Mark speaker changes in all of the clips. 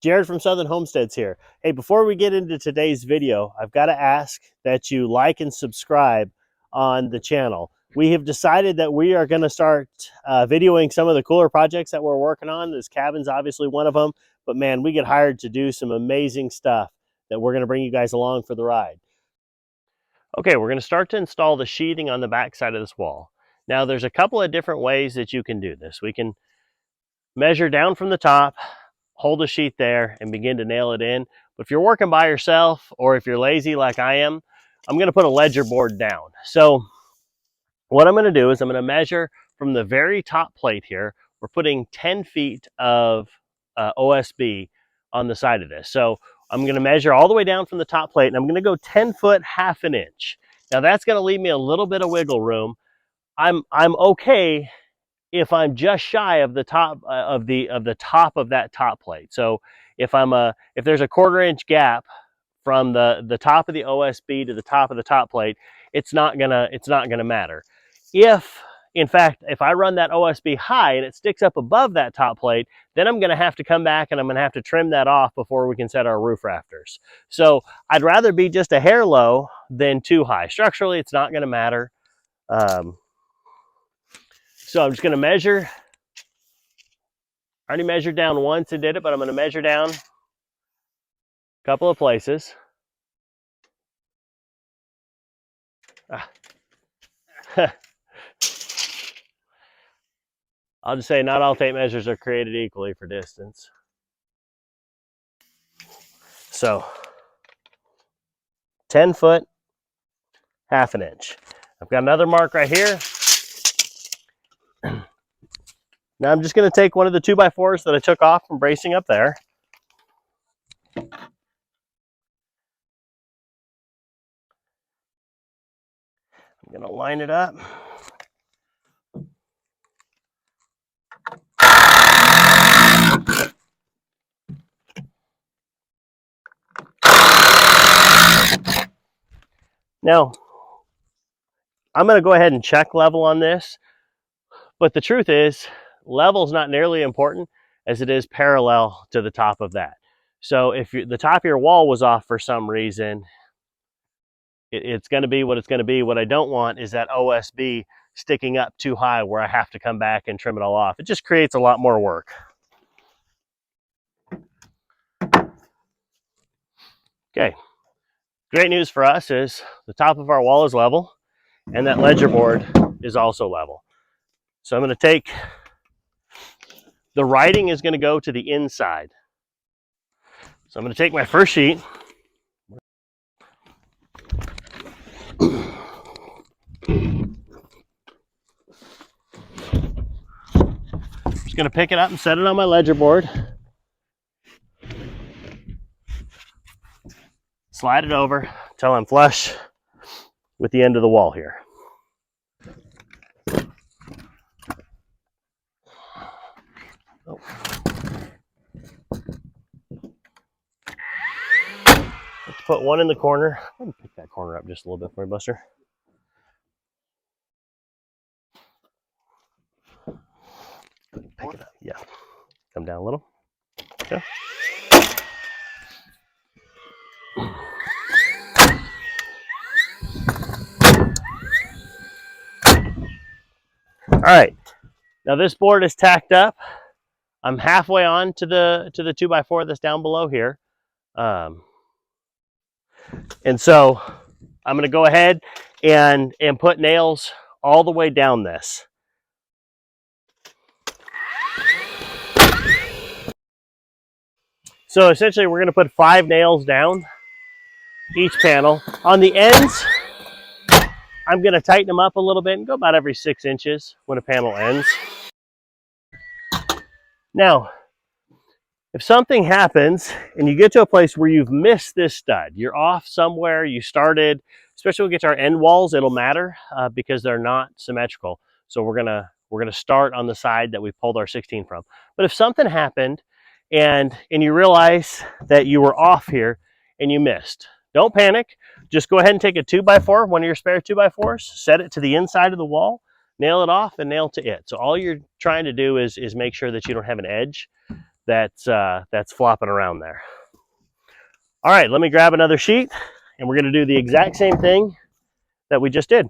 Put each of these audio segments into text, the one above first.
Speaker 1: Jared from Southern Homesteads here. Hey, before we get into today's video, I've got to ask that you like and subscribe on the channel. We have decided that we are going to start videoing some of the cooler projects that we're working on. This cabin's obviously one of them, but man, we get hired to do some amazing stuff that we're going to bring you guys along for the ride. Okay, we're going to start to install the sheathing on the back side of this wall. Now, there's a couple of different ways that you can do this. We can measure down from the top, hold a sheet there, and begin to nail it in. But if you're working by yourself, or if you're lazy like I am, I'm going to put a ledger board down. So what I'm going to do is I'm going to measure from the very top plate here. We're putting 10 feet of OSB on the side of this. So I'm going to measure all the way down from the top plate, and I'm going to go 10 foot, half an inch. Now that's going to leave me a little bit of wiggle room. I'm okay if I'm just shy of the top of the top of that top plate. So if there's a 1/4 inch gap from the top of the OSB to the top of the top plate, it's not gonna matter. If in fact, if I run that OSB high and it sticks up above that top plate, then I'm gonna have to come back and I'm gonna have to trim that off before we can set our roof rafters. So I'd rather be just a hair low than too high. Structurally, it's not gonna matter. So I'm just going to measure. I already measured down once and did it, but I'm going to measure down a couple of places. I'll just say not all tape measures are created equally for distance. So 10 foot, half an inch. I've got another mark right here. Now I'm just going to take one of the 2x4s that I took off from bracing up there. I'm going to line it up. Now, I'm going to go ahead and check level on this, but the truth is, level is not nearly important as it is parallel to the top of that. So if the top of your wall was off for some reason, it's going to be what it's going to be. What I don't want is that OSB sticking up too high where I have to come back and trim it all off. It just creates a lot more work. Okay, great news for us is the top of our wall is level and that ledger board is also level. So I'm going to take, the writing is going to go to the inside. So I'm going to take my first sheet. Just going to pick it up and set it on my ledger board. Slide it over until I'm flush with the end of the wall here. Oh. Let's put one in the corner. Let me pick that corner up just a little bit for you, Buster. Pick it up. Yeah. Come down a little. Okay. All right. Now this board is tacked up. I'm halfway on to the 2x4 that's down below here. And so I'm going to go ahead and put nails all the way down this. So essentially we're going to put 5 nails down each panel. On the ends, I'm going to tighten them up a little bit and go about every 6 inches when a panel ends. Now, if something happens and you get to a place where you've missed this stud, you're off somewhere, you started, especially when we get to our end walls, it'll matter because they're not symmetrical. So we're gonna start on the side that we pulled our 16 from. But if something happened and you realize that you were off here and you missed, don't panic. Just go ahead and take a 2x4, one of your spare 2x4s, set it to the inside of the wall, nail it off and nail to it. So all you're trying to do is make sure that you don't have an edge that's flopping around there. All right, let me grab another sheet, and we're going to do the exact same thing that we just did.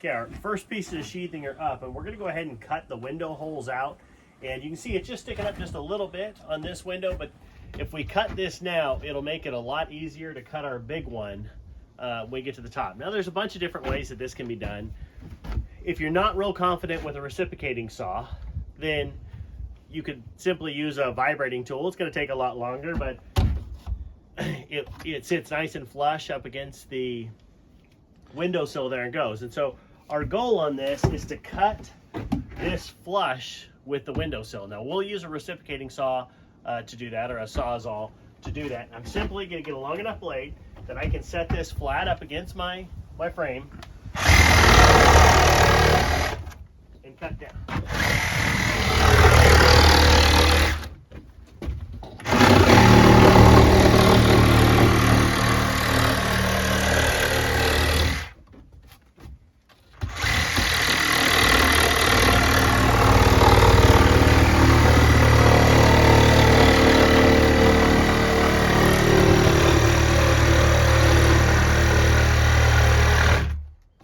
Speaker 1: Okay, our first pieces of sheathing are up, and we're going to go ahead and cut the window holes out. And you can see it's just sticking up just a little bit on this window, but if we cut this now, it'll make it a lot easier to cut our big one when we get to the top. Now, there's a bunch of different ways that this can be done. If you're not real confident with a reciprocating saw, then you could simply use a vibrating tool. It's going to take a lot longer, but it sits nice and flush up against the windowsill there and goes. And so our goal on this is to cut this flush with the windowsill. Now we'll use a reciprocating saw to do that, or a Sawzall to do that. I'm simply going to get a long enough blade that I can set this flat up against my frame and cut down.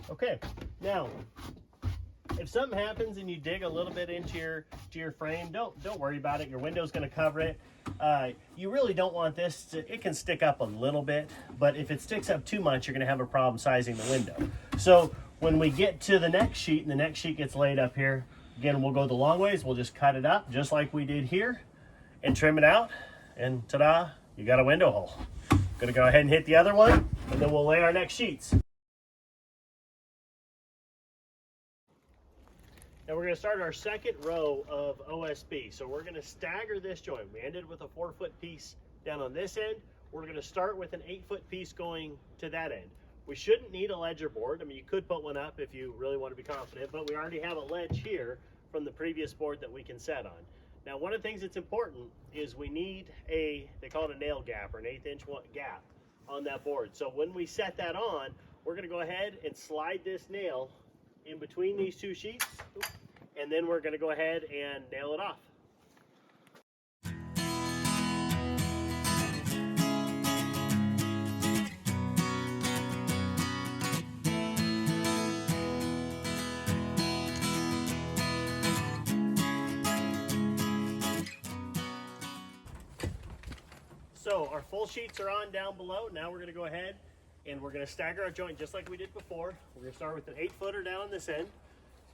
Speaker 1: Okay, now if something happens and you dig a little bit into your frame, don't worry about it. Your window's going to cover it. You really don't want this to, it can stick up a little bit, but if it sticks up too much, you're going to have a problem sizing the window. So when we get to the next sheet and the next sheet gets laid up here, again, we'll go the long ways. We'll just cut it up just like we did here and trim it out, and ta-da, you got a window hole. Going to go ahead and hit the other one, and then we'll lay our next sheets. Now we're going to start our second row of OSB. So we're going to stagger this joint. We ended with a 4-foot piece down on this end. We're going to start with an 8-foot piece going to that end. We shouldn't need a ledger board. I mean, you could put one up if you really want to be confident, but we already have a ledge here from the previous board that we can set on. Now, one of the things that's important is we need they call it a nail gap, or an 1/8 inch gap on that board. So when we set that on, we're going to go ahead and slide this nail in between these two sheets, and then we're going to go ahead and nail it off. So our full sheets are on down below. Now we're going to go ahead and we're going to stagger our joint just like we did before. We're going to start with an 8-footer down on this end,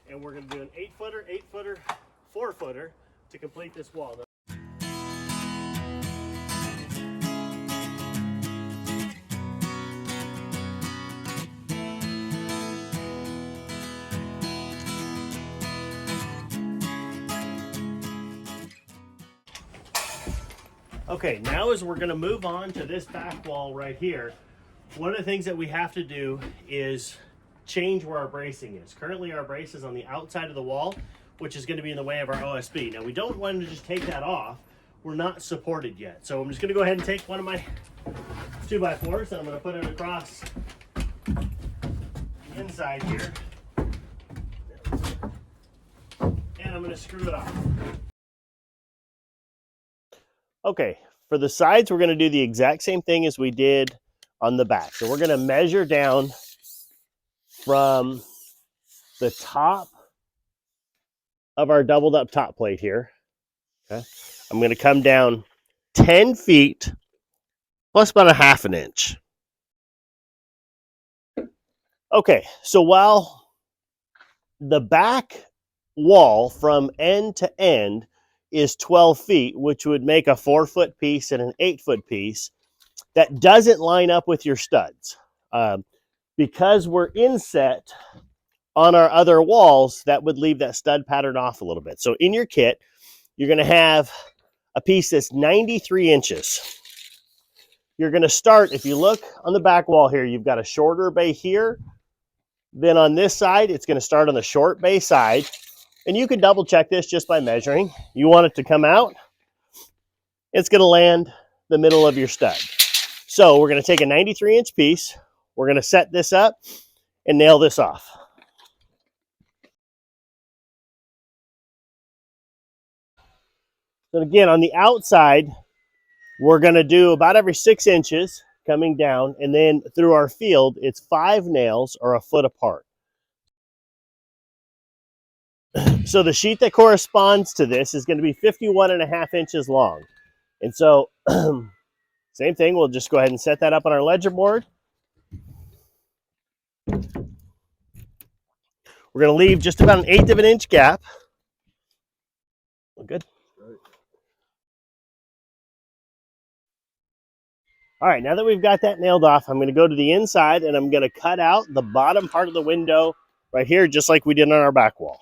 Speaker 1: and we're going to do an 8-footer, 8-footer, 4-footer to complete this wall. Okay, now as we're going to move on to this back wall right here, one of the things that we have to do is change where our bracing is. Currently our brace is on the outside of the wall, which is going to be in the way of our OSB. Now we don't want to just take that off. We're not supported yet. So I'm just going to go ahead and take one of my 2x4s and I'm going to put it across the inside here. And I'm going to screw it off. Okay, for the sides, we're going to do the exact same thing as we did on the back. So we're going to measure down from the top of our doubled up top plate here. Okay, I'm going to come down 10 feet plus about a 1/2 inch. Okay, so while the back wall from end to end is 12 feet, which would make a 4-foot piece and an 8-foot piece, that doesn't line up with your studs. Because we're inset on our other walls, that would leave that stud pattern off a little bit. So in your kit, you're going to have a piece that's 93 inches. You're going to start, if you look on the back wall here, you've got a shorter bay here. Then on this side, it's going to start on the short bay side. And you can double check this just by measuring. You want it to come out, it's going to land the middle of your stud. So we're going to take a 93-inch piece. We're going to set this up and nail this off. So again, on the outside, we're going to do about every 6 inches coming down, and then through our field, it's 5 nails or a foot apart. So the sheet that corresponds to this is going to be 51.5 inches long. And so same thing, we'll just go ahead and set that up on our ledger board. We're going to leave just about 1/8 of an inch gap. Good. All right, now that we've got that nailed off, I'm going to go to the inside and I'm going to cut out the bottom part of the window right here, just like we did on our back wall.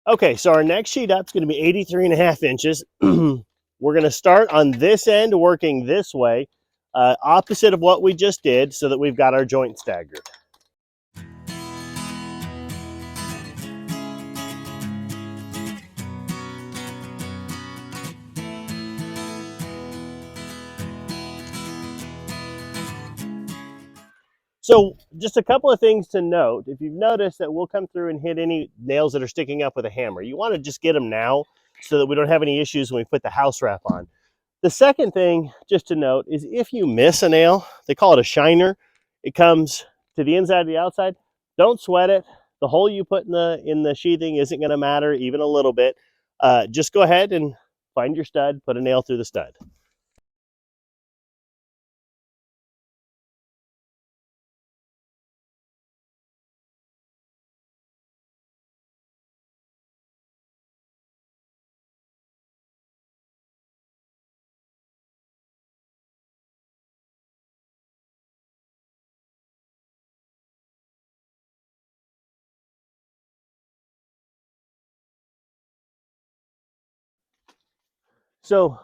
Speaker 1: Okay, so our next sheet up is going to be 83.5 inches. We're going to start on this end, working this way, opposite of what we just did, so that we've got our joint staggered. So just a couple of things to note. If you've noticed that we'll come through and hit any nails that are sticking up with a hammer, you want to just get them now so that we don't have any issues when we put the house wrap on. The second thing just to note is if you miss a nail, they call it a shiner. It comes to the inside of the outside. Don't sweat it. The hole you put in the sheathing isn't going to matter even a little bit. Just go ahead and find your stud, put a nail through the stud. So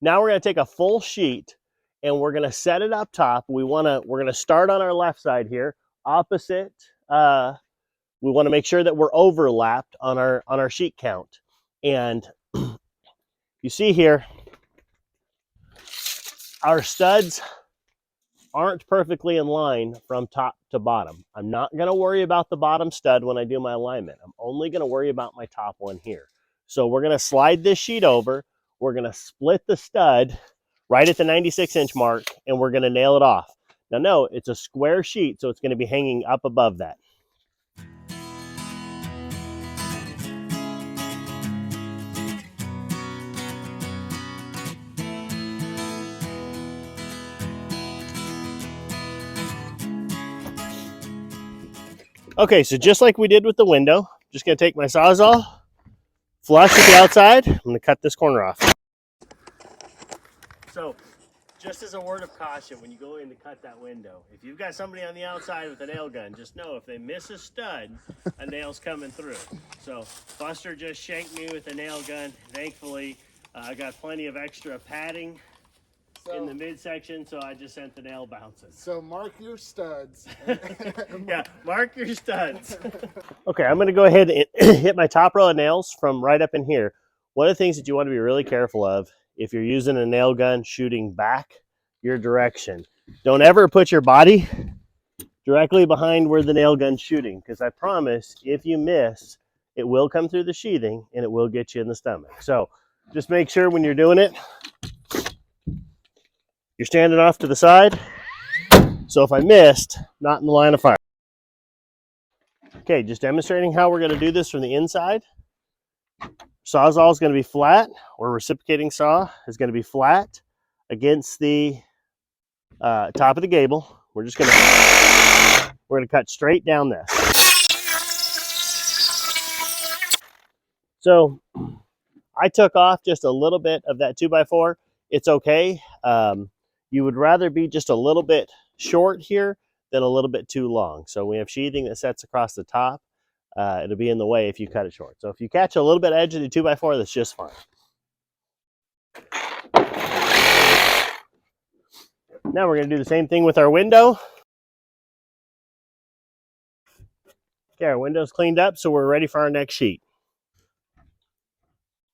Speaker 1: now we're going to take a full sheet and we're going to set it up top. We're going to start on our left side here, opposite. We want to make sure that we're overlapped on our sheet count. And you see here, our studs aren't perfectly in line from top to bottom. I'm not going to worry about the bottom stud when I do my alignment. I'm only going to worry about my top one here. So we're going to slide this sheet over. We're going to split the stud right at the 96-inch mark, and we're going to nail it off. Now, no, it's a square sheet, so it's going to be hanging up above that. Okay, so just like we did with the window, just going to take my Sawzall, flush at the outside. I'm going to cut this corner off. So, just as a word of caution, when you go in to cut that window, if you've got somebody on the outside with a nail gun, just know if they miss a stud, a nail's coming through. So, Buster just shanked me with a nail gun. Thankfully, I got plenty of extra padding in the midsection, so I just sent the nail bouncing.
Speaker 2: So mark your studs.
Speaker 1: Yeah, mark your studs. Okay, I'm going to go ahead and hit my top row of nails from right up in here. One of the things that you want to be really careful of if you're using a nail gun shooting back your direction, don't ever put your body directly behind where the nail gun's shooting, because I promise if you miss, it will come through the sheathing and it will get you in the stomach. So just make sure when you're doing it, you're standing off to the side. So if I missed, not in the line of fire. Okay, just demonstrating how we're going to do this from the inside. Sawzall is going to be flat, or reciprocating saw is going to be flat against the top of the gable. We're going to cut straight down this. So I took off just a little bit of that 2x4. It's okay. You would rather be just a little bit short here than a little bit too long. So we have sheathing that sets across the top. It'll be in the way if you cut it short. So if you catch a little bit edge of the 2x4, that's just fine. Now we're going to do the same thing with our window. Okay, our window's cleaned up, so we're ready for our next sheet.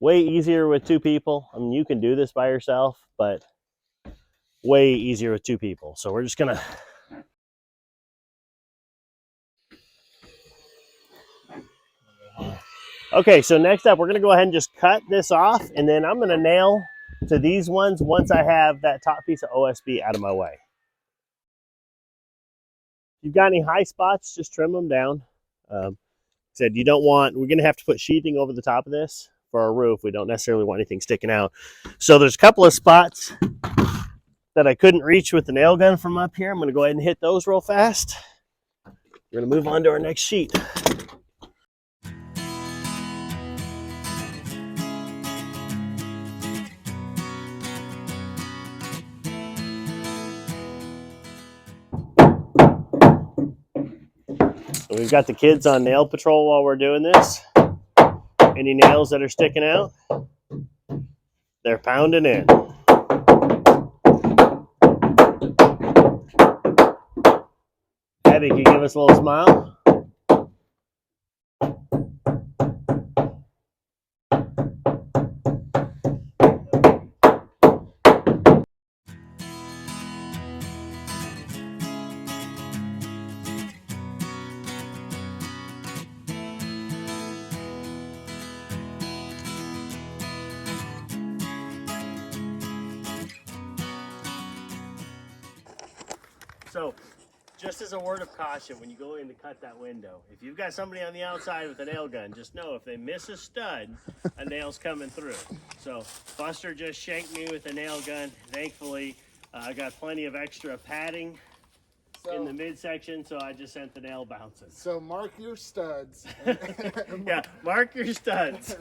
Speaker 1: Way easier with two people. I mean, you can do this by yourself, but way easier with two people. So we're just gonna okay, so next up we're gonna go ahead and just cut this off, and then I'm gonna nail to these ones once I have that top piece of OSB out of my way. If you've got any high spots, just trim them down. Said you don't want, we're gonna have to put sheathing over the top of this for our roof. We don't necessarily want anything sticking out. So there's a couple of spots that I couldn't reach with the nail gun from up here. I'm gonna go ahead and hit those real fast. We're gonna move on to our next sheet. So we've got the kids on nail patrol while we're doing this. Any nails that are sticking out, they're pounding in. Abby, can you give us a little smile? So, just as a word of caution, when you go in to cut that window, if you've got somebody on the outside with a nail gun, just know if they miss a stud, a nail's coming through. So, Buster just shanked me with a nail gun. Thankfully, I got plenty of extra padding in the midsection, so I just sent the nail bouncing.
Speaker 2: So mark your studs.
Speaker 1: Yeah, mark your studs.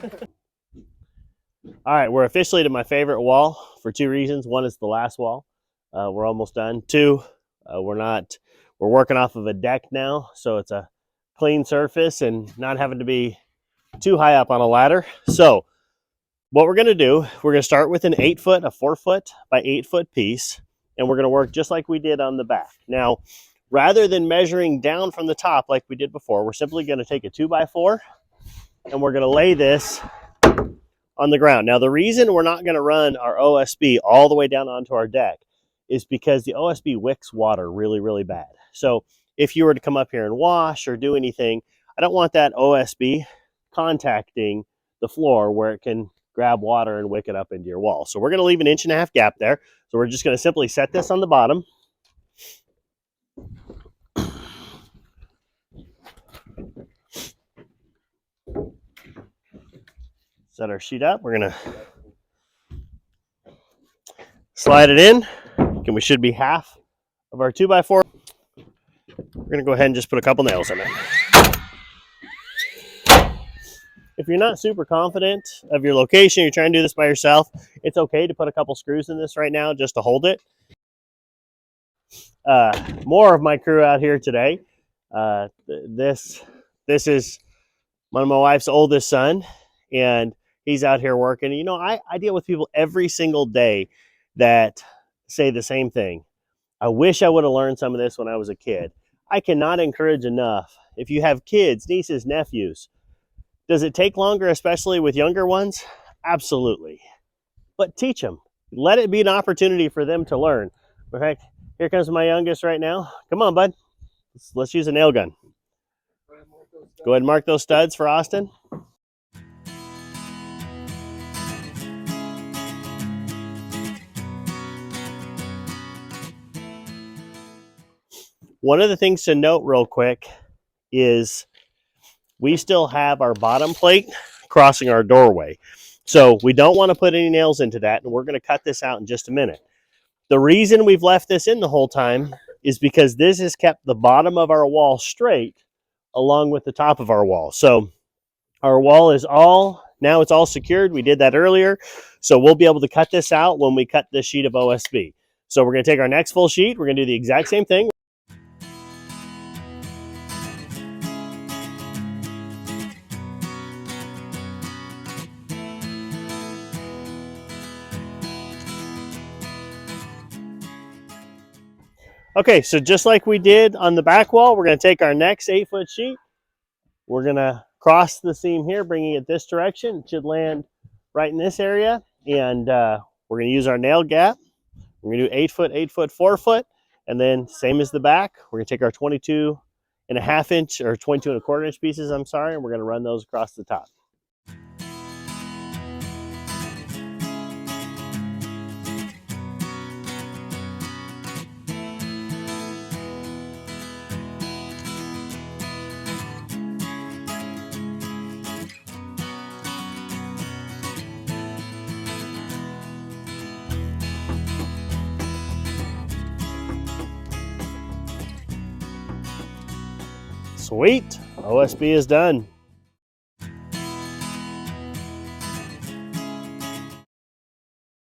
Speaker 1: All right, we're officially to my favorite wall for two reasons. One is the last wall. We're almost done. Two, we're working off of a deck now, so it's a clean surface and not having to be too high up on a ladder. So what we're gonna do, we're gonna start with an 8-foot, a 4-foot by 8-foot piece, and we're gonna work just like we did on the back. Now, rather than measuring down from the top like we did before, we're simply gonna take a 2x4 and we're gonna lay this on the ground. Now, the reason we're not gonna run our OSB all the way down onto our deck is because the OSB wicks water really, really bad. So if you were to come up here and wash or do anything, I don't want that OSB contacting the floor where it can grab water and wick it up into your wall. So we're gonna leave an 1.5-inch gap there. So we're just gonna simply set this on the bottom. Set our sheet up. We're gonna slide it in, and we should be half of our 2x4. We're gonna go ahead and just put a couple nails in it. If you're not super confident of your location, you're trying to do this by yourself, it's okay to put a couple screws in this right now just to hold it. More of my crew out here today. This is one of my wife's oldest son, and he's out here working. You know, I deal with people every single day that say the same thing. I wish I would have learned some of this when I was a kid. I cannot encourage enough. If you have kids, nieces, nephews, does it take longer, especially with younger ones? Absolutely. But teach them. Let it be an opportunity for them to learn. In fact, here comes my youngest right now. Come on, bud. Let's use a nail gun. Go ahead and mark those studs for Austin. One of the things to note real quick is we still have our bottom plate crossing our doorway. So we don't want to put any nails into that, and we're going to cut this out in just a minute. The reason we've left this in the whole time is because this has kept the bottom of our wall straight along with the top of our wall. So our wall is now it's all secured. We did that earlier. So we'll be able to cut this out when we cut this sheet of OSB. So we're going to take our next full sheet. We're going to do the exact same thing. Okay, so just like we did on the back wall, we're going to take our next 8-foot sheet we're gonna cross the seam here, bringing it this direction. It should land right in this area, and we're gonna use our nail gap. We're gonna do 8 foot, 8 foot, 4 foot, and then same as the back, we're gonna take our 22.5 inch or 22.25 inch pieces, I'm sorry, and we're gonna run those across the top. Sweet, OSB is done.